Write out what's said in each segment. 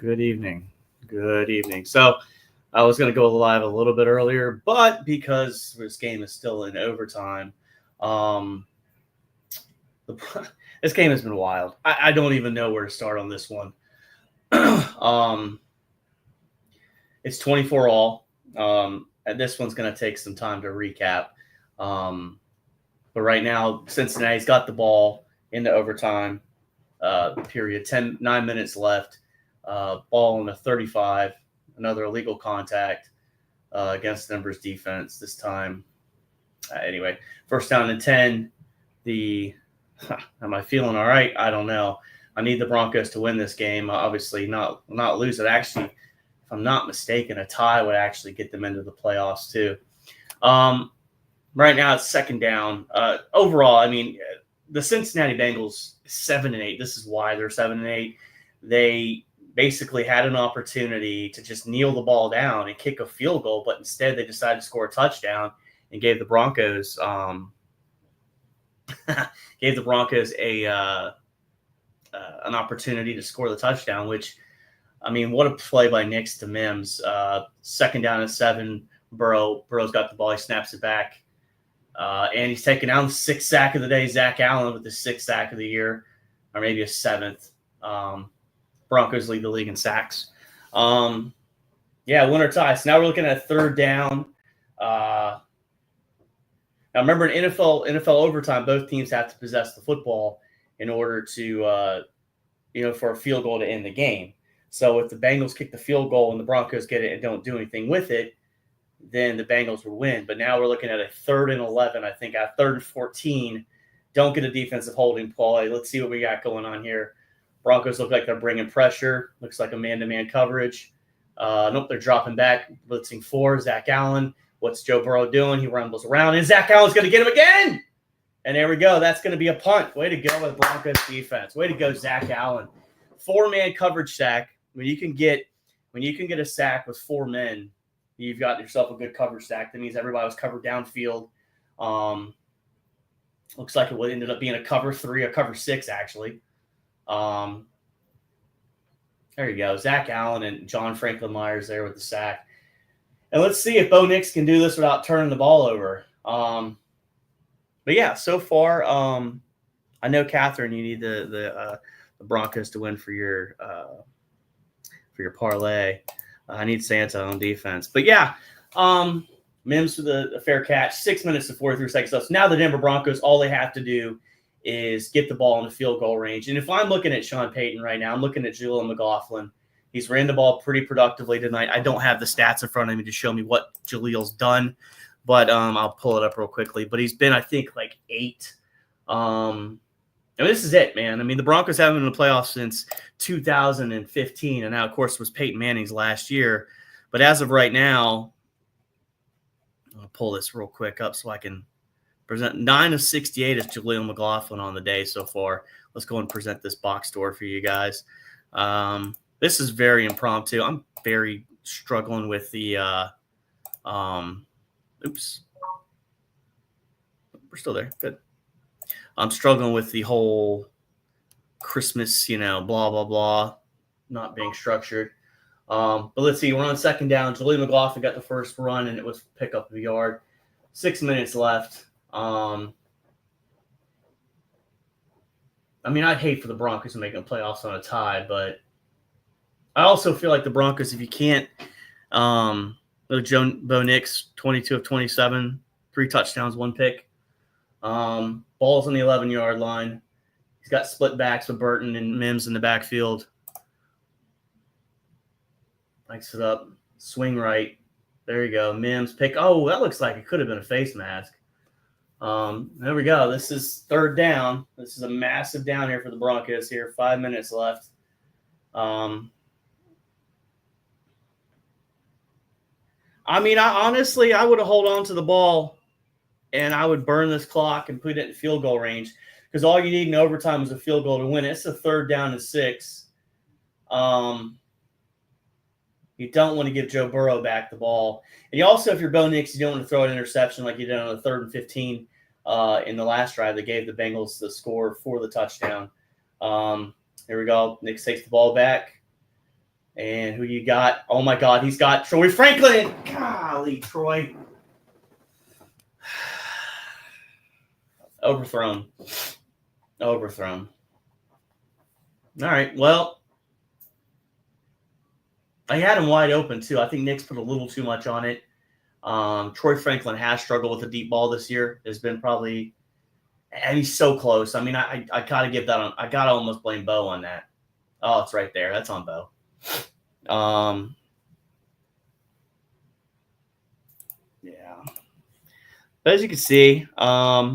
Good evening. Good evening. So I was going to go live a little bit earlier, but because this game is still in overtime, um, the, this game has been wild. I don't even know where to start on this one. um, it's 24 all, and this one's going to take some time to recap. Um, but right now, Cincinnati's got the ball into overtime. Period. 9 minutes left. Ball on the 35. Another illegal contact against Denver's defense this time. Anyway, first down and 10. Am I feeling all right? I don't know. I need the Broncos to win this game. Obviously, not lose it. Actually, if I'm not mistaken, a tie would actually get them into the playoffs too. Right now, it's second down. Overall, I mean, the Cincinnati Bengals 7-8. This is why they're 7-8. They basically had an opportunity to just kneel the ball down and kick a field goal, but instead they decided to score a touchdown and gave the Broncos an opportunity to score the touchdown. Which, I mean, what a play by Nix to Mims. Second down and 7. Burrow's got the ball. He snaps it back. And he's taken down the 6th sack of the day. Zach Allen with the 6th sack of the year, or maybe a 7th. Broncos lead the league in sacks. Winner tie. So now we're looking at third down. Now remember, in NFL overtime, both teams have to possess the football in order to, for a field goal to end the game. So if the Bengals kick the field goal and the Broncos get it and don't do anything with it, then the Bengals will win. But now we're looking at a 3rd and 11. I think at 3rd and 14, don't get a defensive holding play. Let's see what we got going on here. Broncos look like they're bringing pressure. Looks like a man-to-man coverage. Nope, they're dropping back, blitzing 4. Zach Allen. What's Joe Burrow doing? He rumbles around, and Zach Allen's going to get him again. And there we go. That's going to be a punt. Way to go with Broncos defense. Way to go, Zach Allen. 4-man coverage sack. When you can get a sack with 4 men, you've got yourself a good coverage sack. That means everybody was covered downfield. Looks like it would ended up being a cover 3, a cover 6, actually. There you go. Zach Allen and John Franklin Myers there with the sack. And let's see if Bo Nix can do this without turning the ball over. But yeah, so far, I know, Catherine, you need the Broncos to win for your parlay. I need Santa on defense. But yeah, Mims with a fair catch. 6 minutes to 43 seconds left. So now the Denver Broncos, all they have to do is get the ball in the field goal range. And if I'm looking at Sean Payton right now, I'm looking at Jaleel McLaughlin. He's ran the ball pretty productively tonight. I don't have the stats in front of me to show me what Jaleel's done, but I'll pull it up real quickly. But he's been, I think, like 8. And this is it, man. I mean, the Broncos haven't been in the playoffs since 2015, and now, of course, it was Peyton Manning's last year. But as of right now, I'll pull this real quick up so I can present. 9 of 68 is Jaleel McLaughlin on the day so far. Let's go and present this box score for you guys. This is very impromptu. I'm very struggling with the oops. We're still there. Good. I'm struggling with the whole Christmas, blah, blah, blah, not being structured. But let's see. We're on second down. Jaleel McLaughlin got the first run, and it was pick up the yard. 6 minutes left. I mean, I'd hate for the Broncos to make the playoffs on a tie, but I also feel like the Broncos, if you can't, Bo Nix, 22 of 27, 3 touchdowns, 1 pick. Ball's on the 11-yard line. He's got split backs with Burton and Mims in the backfield. Likes it up. Swing right. There you go. Mims pick. Oh, that looks like it could have been a face mask. There we go. This is third down. This is a massive down here for the Broncos here. 5 minutes left. I mean, I would have held on to the ball and I would burn this clock and put it in field goal range because all you need in overtime is a field goal to win it. It's a 3rd down and 6. You don't want to give Joe Burrow back the ball. And you also, if you're Bo Nix, you don't want to throw an interception like you did on the 3rd and 15 in the last drive that gave the Bengals the score for the touchdown. Here we go. Nix takes the ball back. And who you got? Oh my God, he's got Troy Franklin. Golly, Troy. Overthrown. All right, well, I had him wide open too. I think Nick's put a little too much on it. Troy Franklin has struggled with the deep ball this year. Has been probably, and he's so close. I mean, I gotta give that on. I gotta almost blame Bo on that. Oh, it's right there. That's on Bo. Yeah. But as you can see, let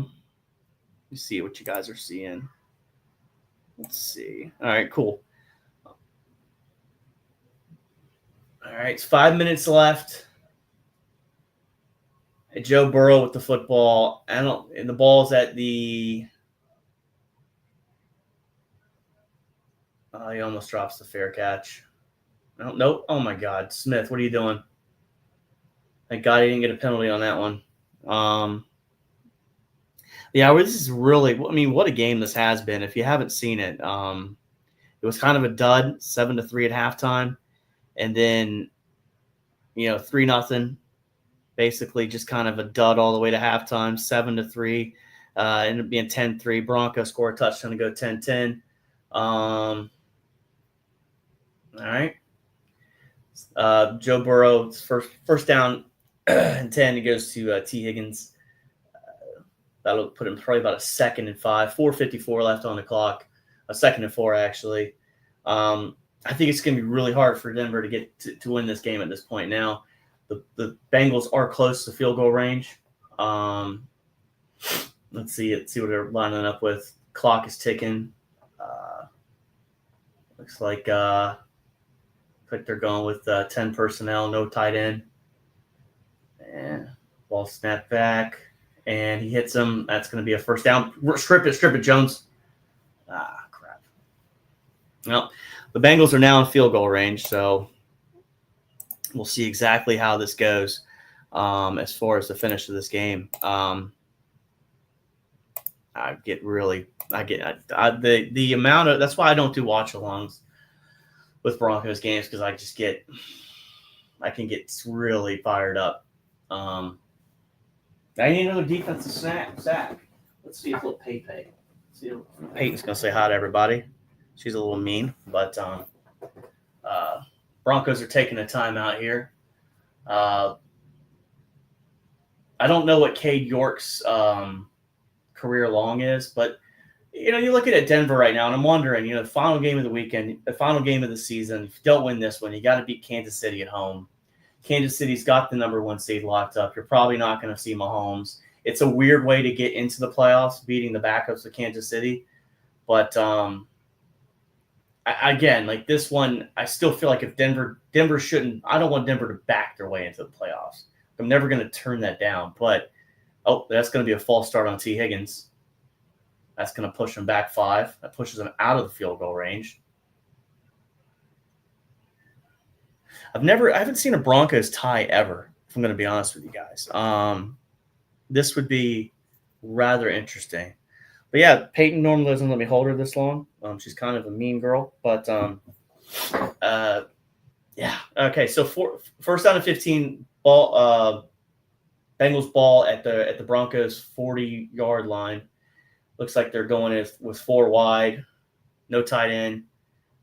me see what you guys are seeing. Let's see. All right, cool. All right, it's 5 minutes left. And Joe Burrow with the football. And the ball's at the. He almost drops the fair catch. Oh, nope. Oh my God, Smith, what are you doing? Thank God he didn't get a penalty on that one. Yeah, this is really. I mean, what a game this has been. If you haven't seen it, it was kind of a dud, 7-3 at halftime, and then 3-0. Basically, just kind of a dud all the way to halftime, 7-3. Ended up being 10-3. Broncos score a touchdown to go 10-10. All right. Joe Burrow, first down and 10. He goes to T. Higgins. That'll put him probably about a 2nd and 5. 4:54 left on the clock. A 2nd and 4, actually. I think it's going to be really hard for Denver to get to win this game at this point now. The Bengals are close to field goal range. Let's see what they're lining up with. Clock is ticking. Looks like they're going with 10 personnel, no tight end. And ball snapped back, and he hits him. That's going to be a first down. Strip it, Jones. Crap. Well, the Bengals are now in field goal range, so we'll see exactly how this goes as far as the finish of this game. The amount of, that's why I don't do watch-alongs with Broncos games, because I can get really fired up. I need another defensive sack. Let's see if little Payton. Peyton's gonna say hi to everybody. She's a little mean, but Broncos are taking a timeout here. I don't know what Cade York's career long is, but you look at Denver right now, and I'm wondering, the final game of the weekend, the final game of the season. If you don't win this one, you got to beat Kansas City at home. Kansas City's got the number 1 seed locked up. You're probably not going to see Mahomes. It's a weird way to get into the playoffs, beating the backups of Kansas City. But again, like this one, I still feel like if Denver shouldn't. I don't want Denver to back their way into the playoffs. I'm never going to turn that down. But that's going to be a false start on T. Higgins. That's going to push him back 5. That pushes him out of the field goal range. I haven't seen a Broncos tie ever, if I'm going to be honest with you guys. This would be rather interesting. But yeah, Peyton normally doesn't let me hold her this long. She's kind of a mean girl. But yeah. Okay, so first down and 15, ball. Bengals ball at the Broncos 40-yard line. Looks like they're going with 4 wide, no tight end.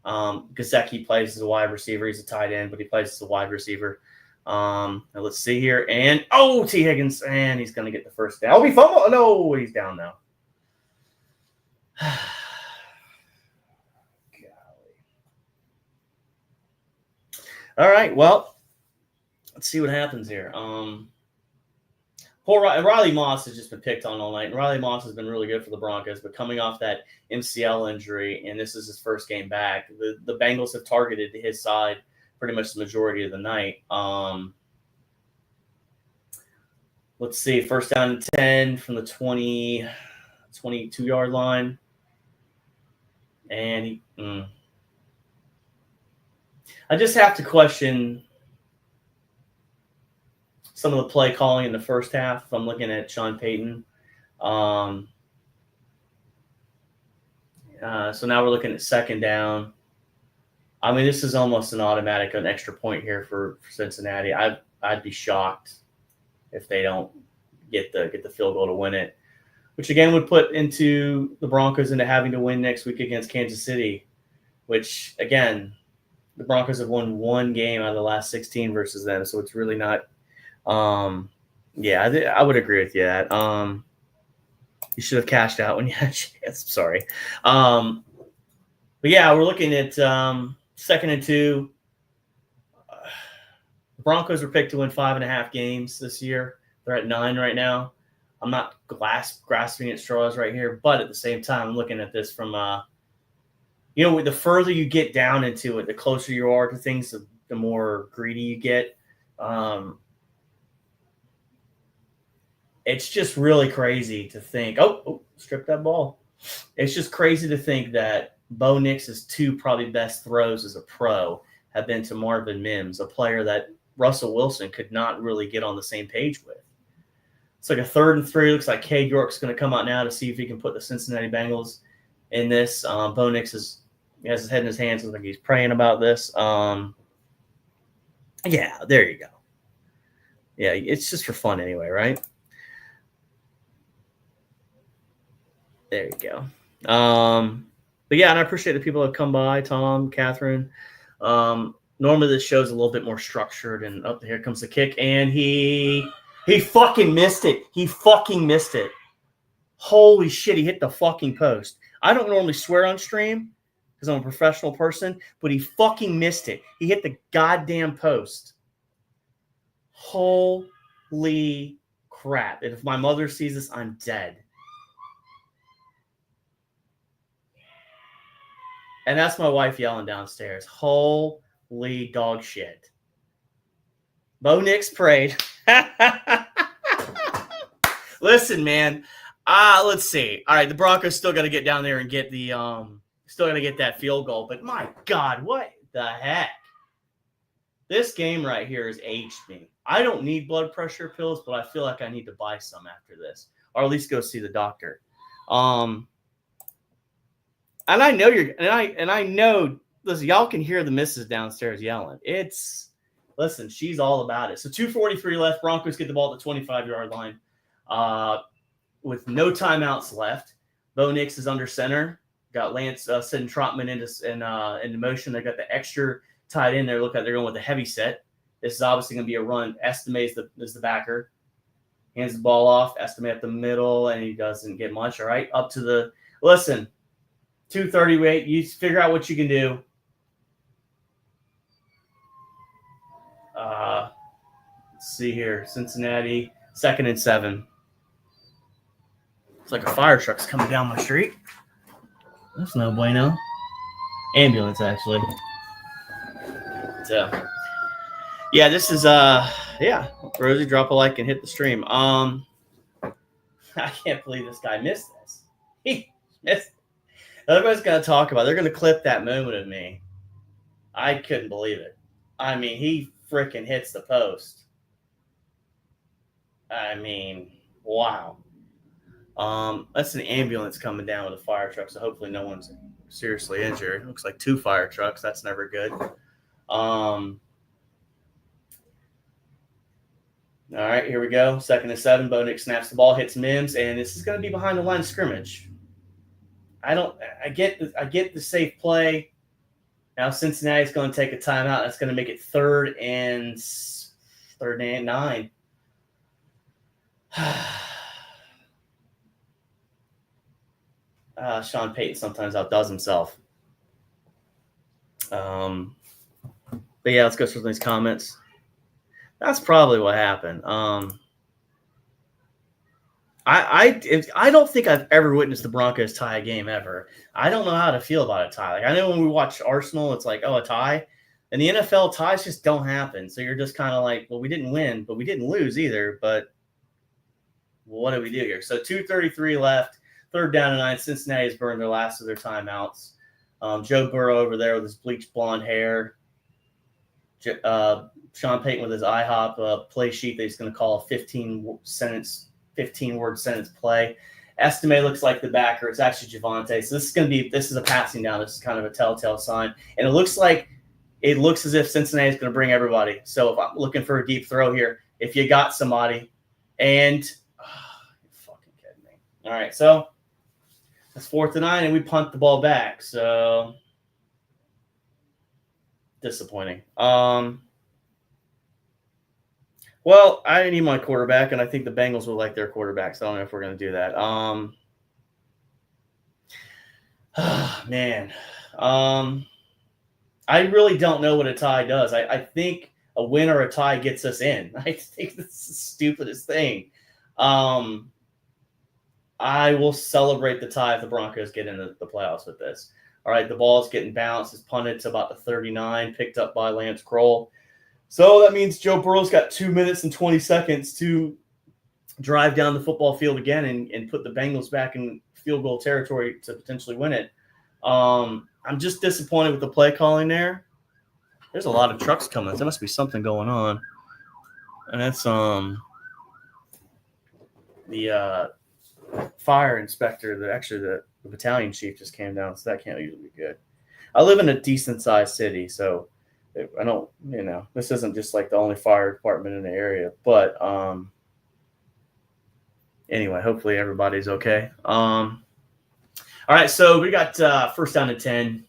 Gesicki plays as a wide receiver. He's a tight end, but he plays as a wide receiver. Now let's see here. And, T. Higgins, and he's going to get the first down. He fumbled. No, he's down now. All right, well, let's see what happens here. Poor Riley Moss has just been picked on all night, and Riley Moss has been really good for the Broncos, but coming off that MCL injury, and this is his first game back, the Bengals have targeted his side pretty much the majority of the night. Let's see, first down and 10 from the 22-yard line. And I just have to question some of the play calling in the first half. I'm looking at Sean Payton. So now we're looking at second down. I mean, this is almost an automatic, an extra point here for Cincinnati. I'd be shocked if they don't get the field goal to win it, which again would put into the Broncos into having to win next week against Kansas City, which again, the Broncos have won one game out of the last 16 versus them, so it's really not. I would agree with you that. You should have cashed out when you had a chance. Sorry. But yeah, we're looking at 2nd and 2. The Broncos were picked to win 5.5 games this year. They're at 9 right now. I'm not grasping at straws right here, but at the same time, I'm looking at this from, the further you get down into it, the closer you are to things, the more greedy you get. It's just really crazy to think. Oh, strip that ball. It's just crazy to think that Bo Nix's 2 probably best throws as a pro have been to Marvin Mims, a player that Russell Wilson could not really get on the same page with. It's like a 3rd and 3. Looks like Cade York's going to come out now to see if he can put the Cincinnati Bengals in this. Bo Nix has his head in his hands. Looks like he's praying about this. Yeah, there you go. Yeah, it's just for fun anyway, right? There you go. But yeah, and I appreciate the people that come by, Tom, Catherine. Normally this show's a little bit more structured, and here comes the kick, and he fucking missed it. He fucking missed it. Holy shit, he hit the fucking post. I don't normally swear on stream because I'm a professional person, but he fucking missed it. He hit the goddamn post. Holy crap. If my mother sees this, I'm dead. And that's my wife yelling downstairs. Holy dog shit. Bo Nix prayed. Listen, man. Let's see. All right, the Broncos still got to get down there and get the still got to get that field goal. But my God, what the heck? This game right here has aged me. I don't need blood pressure pills, but I feel like I need to buy some after this, or at least go see the doctor. And I know I know. Listen, y'all can hear the missus downstairs yelling. Listen, she's all about it. So 2:43 left. Broncos get the ball at the 25-yard line, with no timeouts left. Bo Nix is under center. Got Lance sending Trotman into motion. They got the extra tight end there. Look like they're going with a heavy set. This is obviously going to be a run. Estime is the backer. Hands the ball off. Estime at the middle, and he doesn't get much. All right, up to the listen. 2:38. You figure out what you can do. Let's see here. Cincinnati, 2nd and 7. It's like a fire truck's coming down my street. That's no bueno. Ambulance, actually. So, yeah, this is Rosie, drop a like and hit the stream. I can't believe this guy missed this. He missed it. Everybody's going to talk about it. They're going to clip that moment of me. I couldn't believe it. I mean, he freaking hits the post. I mean, wow. That's an ambulance coming down with a fire truck, so hopefully no one's seriously injured. It looks like 2 fire trucks. That's never good. All right, here we go. 2nd and 7. Bo Nix snaps the ball, hits Mims, and this is going to be behind the line of scrimmage. I get the safe play. Now Cincinnati's going to take a timeout. That's going to make it 3rd and 9. Sean Payton sometimes outdoes himself. But yeah, let's go through these comments. That's probably what happened. I don't think I've ever witnessed the Broncos tie a game ever. I don't know how to feel about a tie. Like, I know when we watch Arsenal, it's like, oh, a tie. And the NFL ties just don't happen. So you're just kind of like, well, we didn't win, but we didn't lose either. But what do we do here? So 2:33 left, 3rd down and 9. Cincinnati has burned their last of their timeouts. Joe Burrow over there with his bleached blonde hair. Sean Payton with his IHOP play sheet that he's going to call a 15-word sentence play. Estime looks like the backer. It's actually Javonte. So this is a passing down. This is kind of a telltale sign. And it looks like it looks as if Cincinnati is going to bring everybody. So if I'm looking for a deep throw here, if you got somebody, and you're fucking kidding me. All right, so it's 4th and 9, and we punt the ball back. So disappointing. Well, I need my quarterback, and I think the Bengals will like their quarterback, so I don't know if we're going to do that. Man. I really don't know what a tie does. I think a win or a tie gets us in. I think that's the stupidest thing. I will celebrate the tie if the Broncos get into the playoffs with this. All right, the ball's getting bounced. It's punted to about the 39, picked up by Lance Kroll. So that means Joe Burrow's got 2 minutes and 20 seconds to drive down the football field again and put the Bengals back in field goal territory to potentially win it. I'm just disappointed with the play calling there. There's a lot of trucks coming. There must be something going on. And that's the fire inspector, the battalion chief just came down, so that can't usually be good. I live in a decent-sized city, so I don't, this isn't just like the only fire department in the area. But anyway, hopefully everybody's okay. All right, so we got 1st down and 10,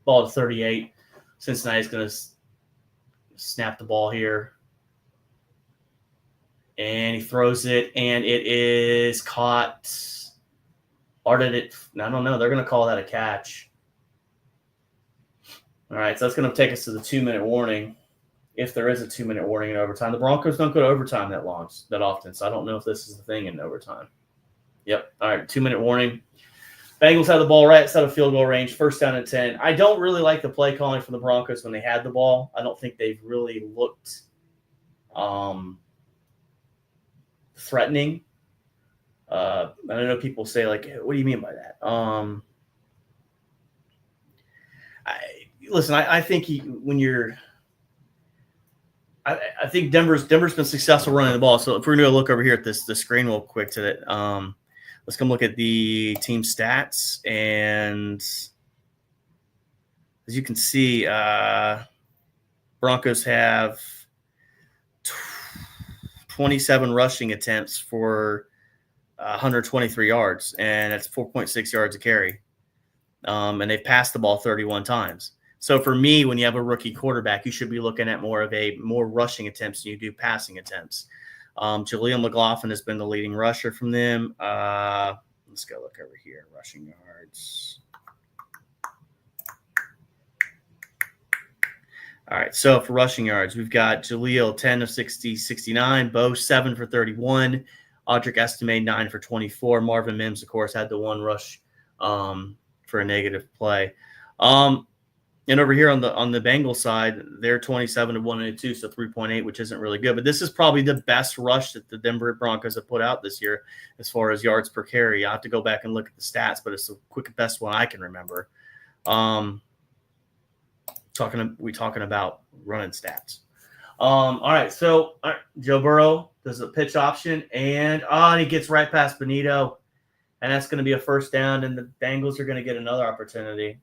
ball to 38. Cincinnati's going to snap the ball here. And he throws it, and it is caught. Or did it? I don't know. They're going to call that a catch. All right, so that's going to take us to the 2-minute warning, if there is a 2-minute warning in overtime. The Broncos don't go to overtime that often, so I don't know if this is the thing in overtime. Yep. All right, 2-minute warning. Bengals had the ball right outside of field goal range, 1st down and 10. I don't really like the play calling from the Broncos when they had the ball. I don't think they've really looked threatening. I don't know, people say, like, what do you mean by that? I think I think Denver's been successful running the ball. So if we're going to look over here at the screen real quick to it, let's come look at the team stats. And as you can see, Broncos have 27 rushing attempts for 123 yards, and that's 4.6 yards a carry. And they've passed the ball 31 times. So for me, when you have a rookie quarterback, you should be looking at more rushing attempts than you do passing attempts. Jaleel McLaughlin has been the leading rusher from them. Let's go look over here. Rushing yards. All right, so for rushing yards, we've got Jaleel 10 of 60, 69. Bo 7 for 31. Audric Estime 9 for 24. Marvin Mims, of course, had the one rush for a negative play. And over here on the Bengals side, they're 27 to 1 and 2, so 3.8, which isn't really good. But this is probably the best rush that the Denver Broncos have put out this year as far as yards per carry. I have to go back and look at the stats, but it's the best one I can remember. We talking about running stats. All right, so Joe Burrow does a pitch option, and he gets right past Benito, and that's going to be a 1st down, and the Bengals are going to get another opportunity.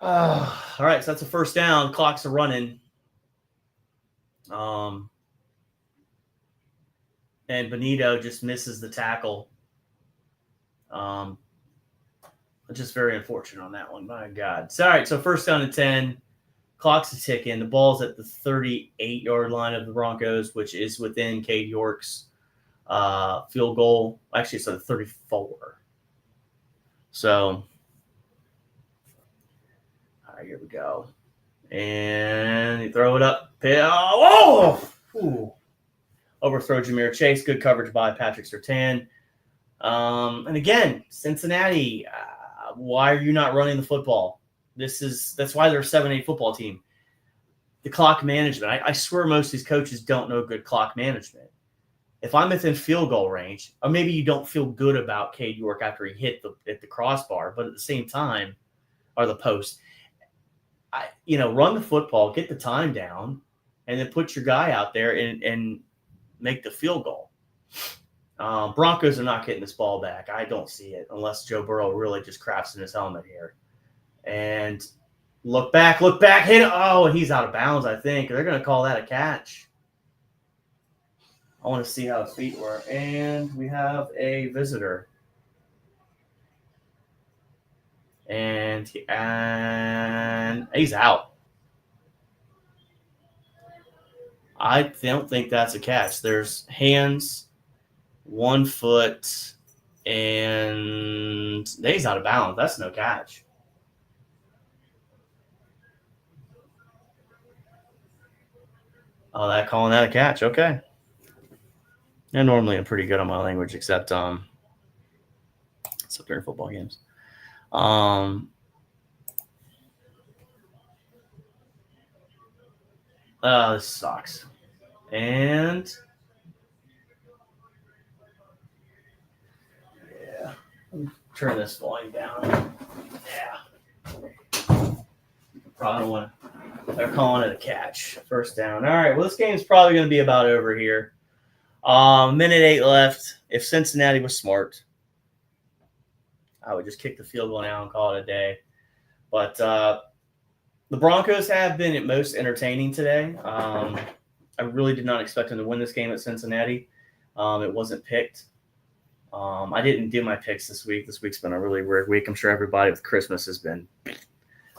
All right, so that's a 1st down. Clocks are running. And Benito just misses the tackle. Just very unfortunate on that one. My God. So, all right, so 1st down and 10. Clock's a ticking. The ball's at the 38-yard line of the Broncos, which is within Cade York's field goal. Actually, it's at 34. So, all right, here we go. And you throw it up. Overthrow Ja'Marr Chase. Good coverage by Patrick Surtain. And again, Cincinnati, why are you not running the football? That's why they're a 7-8 football team. The clock management. I swear most of these coaches don't know good clock management. If I'm within field goal range, or maybe you don't feel good about Cade York after he hit the crossbar, but at the same time, or the post, run the football, get the time down, and then put your guy out there and make the field goal. Broncos are not getting this ball back. I don't see it unless Joe Burrow really just craps in his helmet here. And Look back, hit it. Oh, he's out of bounds, I think. They're going to call that a catch. I want to see how his feet were. And we have a visitor. And he's out. I don't think that's a catch. There's hands, 1 foot, and he's out of bounds. That's no catch. Oh, calling that a catch. Okay. And normally I'm pretty good on my language, except during football games. This sucks. And yeah, let me turn this volume down. Yeah. Probably don't want to. They're calling it a catch. First down. All right. Well, this game's probably going to be about over here. Minute 8 left. If Cincinnati was smart, I would just kick the field goal now and call it a day. But the Broncos have been at most entertaining today. I really did not expect them to win this game at Cincinnati. It wasn't picked. I didn't do my picks this week. This week's been a really weird week. I'm sure everybody with Christmas has been.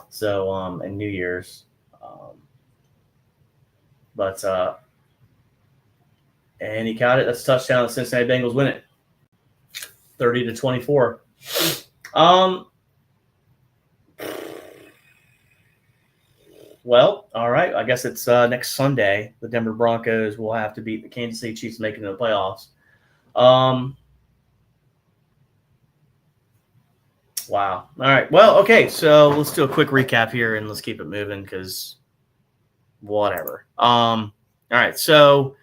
So, and New Year's. And he caught it. That's a touchdown. The Cincinnati Bengals win it. 30-24. Well, all right. I guess it's next Sunday. The Denver Broncos will have to beat the Kansas City Chiefs, making it to the playoffs. Wow. All right. Well, okay. So let's do a quick recap here and let's keep it moving because whatever. All right. So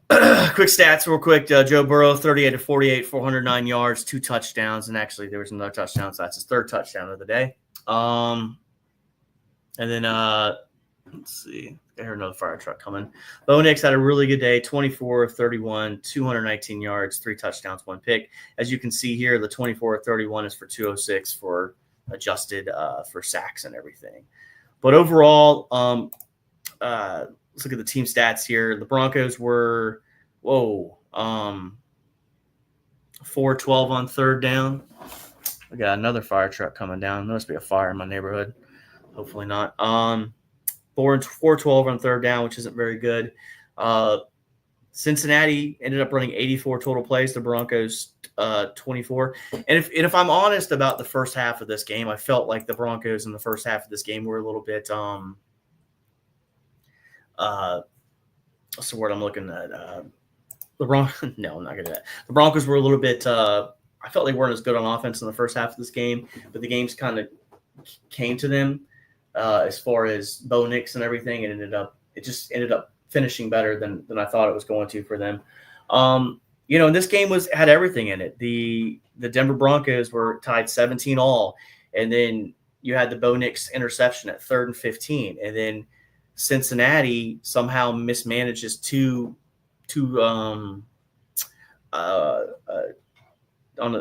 quick stats real quick. Joe Burrow, 38-48, 409 yards, 2 touchdowns. And actually there was another touchdown. So that's his 3rd touchdown of the day. And then let's see. I heard another fire truck coming. Bo Nix had a really good day, 24-31, 219 yards, 3 touchdowns, 1 pick. As you can see here, the 24-31 is for 206 for adjusted for sacks and everything. But overall, let's look at the team stats here. The Broncos were, 4-12 on 3rd down. We got another fire truck coming down. There must be a fire in my neighborhood. Hopefully not. 4-12 on 3rd down, which isn't very good. Cincinnati ended up running 84 total plays. The Broncos 24. And if I'm honest about the first half of this game, I felt like the Broncos in the first half of this game were a little bit what's the word I'm looking at? No, I'm not gonna do that. The Broncos were a little bit I felt they weren't as good on offense in the first half of this game, but the games kind of came to them. As far as Bo Nix and everything, it just ended up finishing better than I thought it was going to for them. And this game had everything in it. The Denver Broncos were tied 17-all, and then you had the Bo Nix interception at 3rd and 15, and then Cincinnati somehow mismanages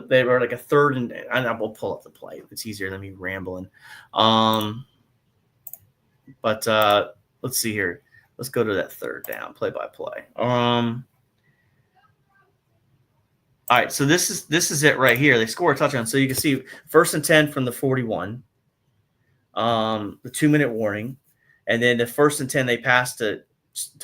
they were like a 3rd and I will pull up the play. It's easier than me rambling. But let's see here. Let's go to that 3rd down, play by play. All right, so this is it right here. They score a touchdown. So you can see 1st and 10 from the 41, the 2-minute warning, and then the 1st and 10 they pass to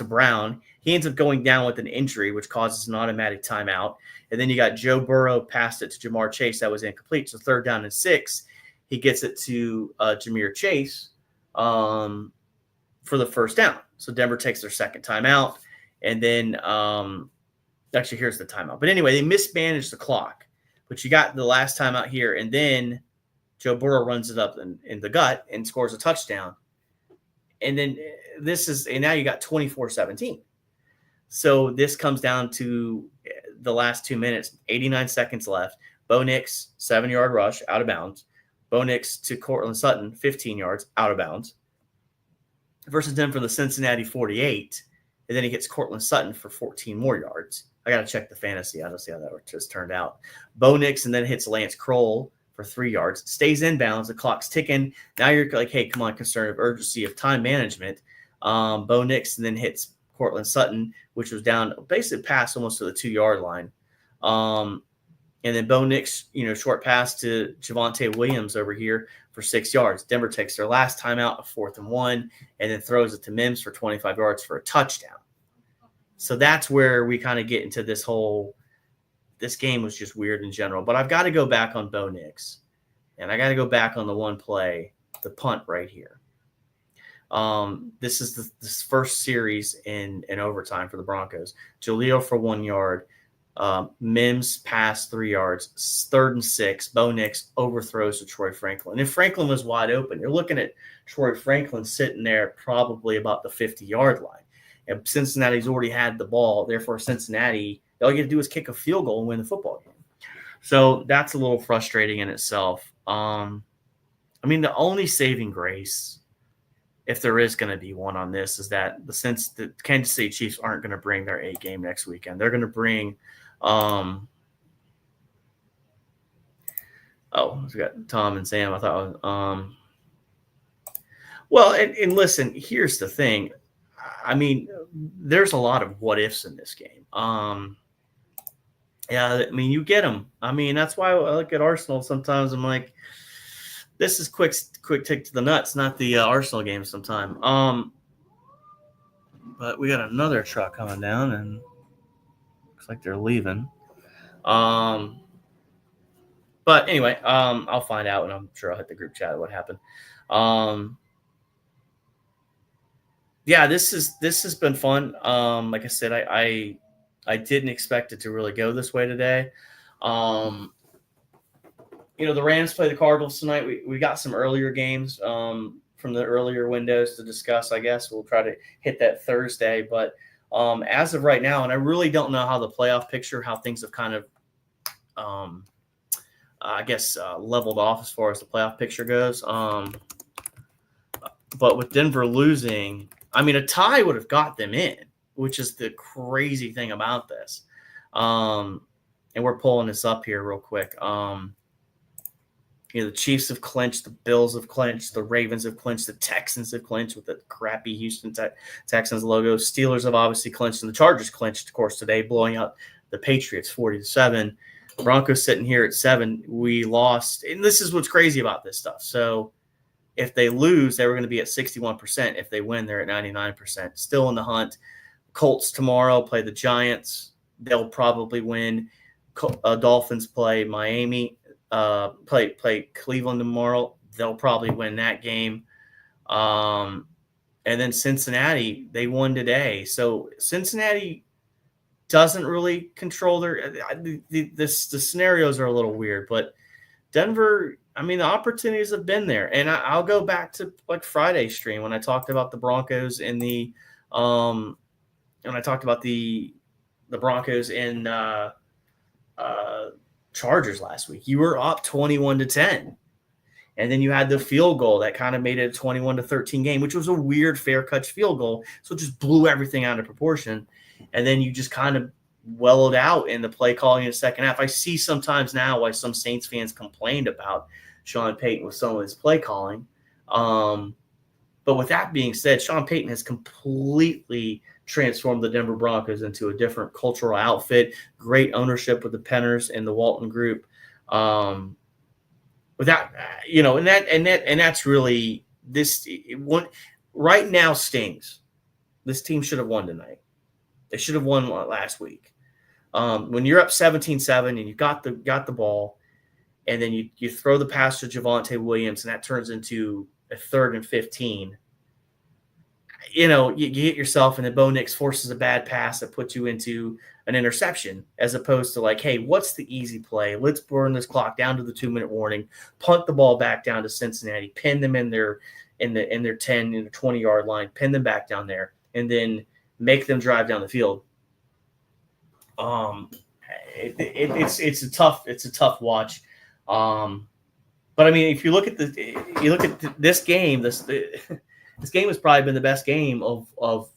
Brown. He ends up going down with an injury, which causes an automatic timeout. And then you got Joe Burrow passed it to Jamar Chase. That was incomplete. So 3rd down and 6, he gets it to Jamar Chase for the 1st down. So Denver takes their 2nd timeout. And then actually, here's the timeout. But anyway, they mismanaged the clock. But you got the last timeout here. And then Joe Burrow runs it up in the gut and scores a touchdown. And then now you got 24-17. So this comes down to the last 2 minutes, 89 seconds left. Bo Nix, 7-yard rush, out of bounds. Bo Nix to Cortland Sutton, 15 yards, out of bounds. Versus them for the Cincinnati 48. And then he gets Cortland Sutton for 14 more yards. I got to check the fantasy. I don't see how that just turned out. Bo Nix and then hits Lance Kroll for 3 yards. Stays inbounds. The clock's ticking. Now you're like, hey, come on, concern of urgency of time management. Bo Nix then hits Cortland Sutton, which was down basically past almost to the 2-yard line. And then Bo Nix, short pass to Javonte Williams over here for 6 yards. Denver takes their last timeout, a 4th and 1, and then throws it to Mims for 25 yards for a touchdown. So that's where we kind of get into this game was just weird in general. But I've got to go back on Bo Nix, and I got to go back on the one play, the punt right here. This is this first series in overtime for the Broncos. Jaleel for 1 yard. Mims pass 3 yards, 3rd and 6. Bo Nix overthrows to Troy Franklin. And Franklin was wide open. You're looking at Troy Franklin sitting there probably about the 50-yard line. And Cincinnati's already had the ball. Therefore, Cincinnati, all you got to do is kick a field goal and win the football game. So that's a little frustrating in itself. The only saving grace, if there is going to be one on this, is that the Kansas City Chiefs aren't going to bring their A game next weekend. They're going to bring we got Tom and Sam. I thought and listen, here's the thing. There's a lot of what ifs in this game. You get them. That's why I look at Arsenal sometimes. I'm like, this is quick tick to the nuts, not the Arsenal game sometime. But we got another truck coming down, and looks like they're leaving. But anyway, I'll find out, and I'm sure I'll hit the group chat what happened. This has been fun. Like I said, I didn't expect it to really go this way today. The Rams play the Cardinals tonight. We got some earlier games from the earlier windows to discuss. I guess we'll try to hit that Thursday. But as of right now, and I really don't know how the playoff picture, how things have kind of, leveled off as far as the playoff picture goes. But with Denver losing, a tie would have got them in, which is the crazy thing about this. And we're pulling this up here real quick. The Chiefs have clinched, the Bills have clinched, the Ravens have clinched, the Texans have clinched with the crappy Houston Texans logo. Steelers have obviously clinched, and the Chargers clinched, of course, today, blowing out the Patriots 40-7. Broncos sitting here at 7. We lost, and this is what's crazy about this stuff. So if they lose, they were going to be at 61%. If they win, they're at 99%. Still in the hunt. Colts tomorrow play the Giants. They'll probably win. Dolphins play Miami. Play Cleveland tomorrow. They'll probably win that game. And then Cincinnati, they won today. So Cincinnati doesn't really control the scenarios are a little weird, but Denver, the opportunities have been there. And I'll go back to like Friday's stream when I talked about the Broncos and the Broncos and Chargers last week. You were up 21-10. And then you had the field goal that kind of made it a 21-13 game, which was a weird fair catch field goal. So it just blew everything out of proportion. And then you just kind of wellowed out in the play calling in the second half. I see sometimes now why some Saints fans complained about Sean Payton with some of his play calling. But with that being said, Sean Payton has completely transformed the Denver Broncos into a different cultural outfit. Great ownership with the Penners and the Walton Group. Without, and that's really this. Right now stings. This team should have won tonight. They should have won last week. When you're up 17-7 and you got the ball, and then you throw the pass to Javonte Williams, and that turns into a 3rd and 15. You get yourself, and then Bo Nix forces a bad pass that puts you into an interception, as opposed to like, hey, what's the easy play? Let's burn this clock down to the 2-minute warning, punt the ball back down to Cincinnati, pin them in their 10, 20-yard line, pin them back down there, and then make them drive down the field. It's a tough watch. But if you look at this game, this game has probably been the best game of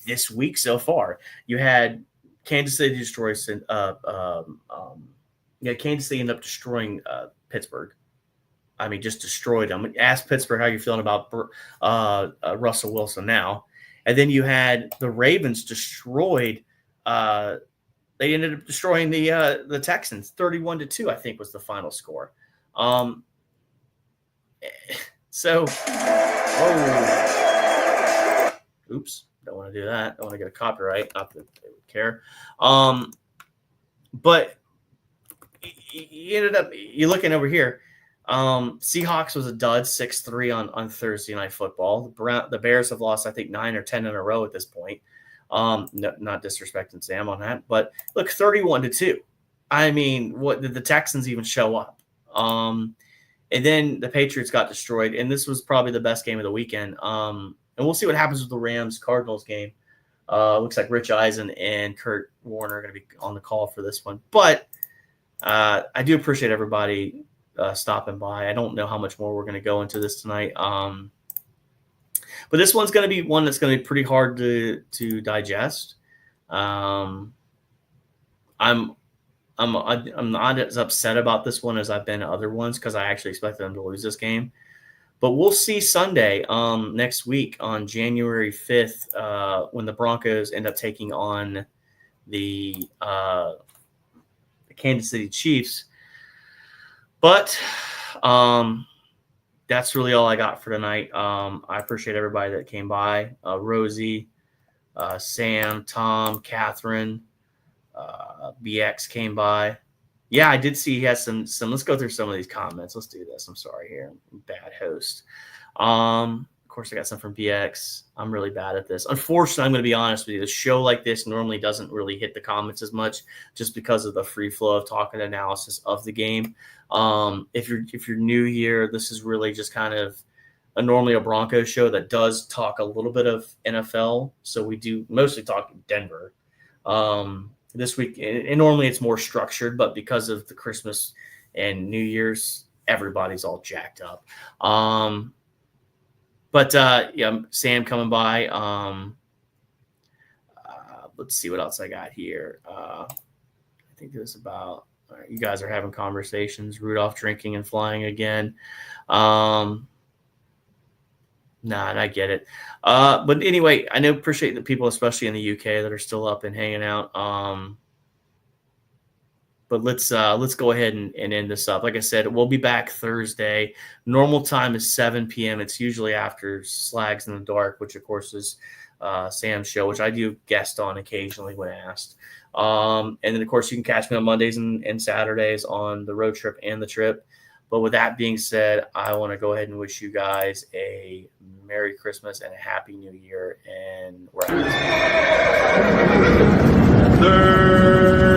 this week so far. You had Kansas City Kansas City ended up destroying Pittsburgh I mean, just destroyed them. Ask Pittsburgh how you're feeling about Russell Wilson now. And then you had the Ravens destroyed. They ended up destroying the Texans, 31-2, I think was the final score. So, oops, don't want to do that. Don't want to get a copyright. Not that they would care. But you ended up, you're looking over here. Seahawks was a dud, 6-3 on Thursday Night Football. The Bears have lost, I think, 9 or 10 in a row at this point. No, not disrespecting Sam on that, but look, 31-2. I mean, what did the Texans even show up? And then the Patriots got destroyed, and this was probably the best game of the weekend. And we'll see what happens with the Rams-Cardinals game. Looks like Rich Eisen and Kurt Warner are going to be on the call for this one. But I do appreciate everybody stopping by. I don't know how much more we're going to go into this tonight. But this one's going to be one that's going to be pretty hard to digest. I'm not as upset about this one as I've been other ones because I actually expected them to lose this game. But we'll see Sunday next week on January 5th when the Broncos end up taking on the Kansas City Chiefs. But that's really all I got for tonight. I appreciate everybody that came by. Rosie, Sam, Tom, Catherine, BX came by. Yeah, I did see he has some. Let's go through some of these comments. Let's do this. I'm sorry here. I'm bad host. Of course, I got some from BX. I'm really bad at this. Unfortunately, I'm going to be honest with you. A show like this normally doesn't really hit the comments as much just because of the free flow of talk and analysis of the game. If you're new here, this is really just kind of normally a Broncos show that does talk a little bit of NFL. So we do mostly talk Denver. This week, and normally it's more structured, but because of the Christmas and New Year's, everybody's all jacked up. But yeah, Sam coming by. Let's see what else I got here. I think it was about you guys are having conversations. Rudolph drinking and flying again. Nah, I get it. But anyway, I know appreciate the people, especially in the UK, that are still up and hanging out. But let's go ahead and end this up. Like I said, we'll be back Thursday. Normal time is 7 p.m. It's usually after Slags in the Dark, which of course is Sam's show, which I do guest on occasionally when asked. And then of course you can catch me on Mondays and Saturdays on the road trip and the trip. But with that being said, I want to go ahead and wish you guys a Merry Christmas and a Happy New Year. And we're out.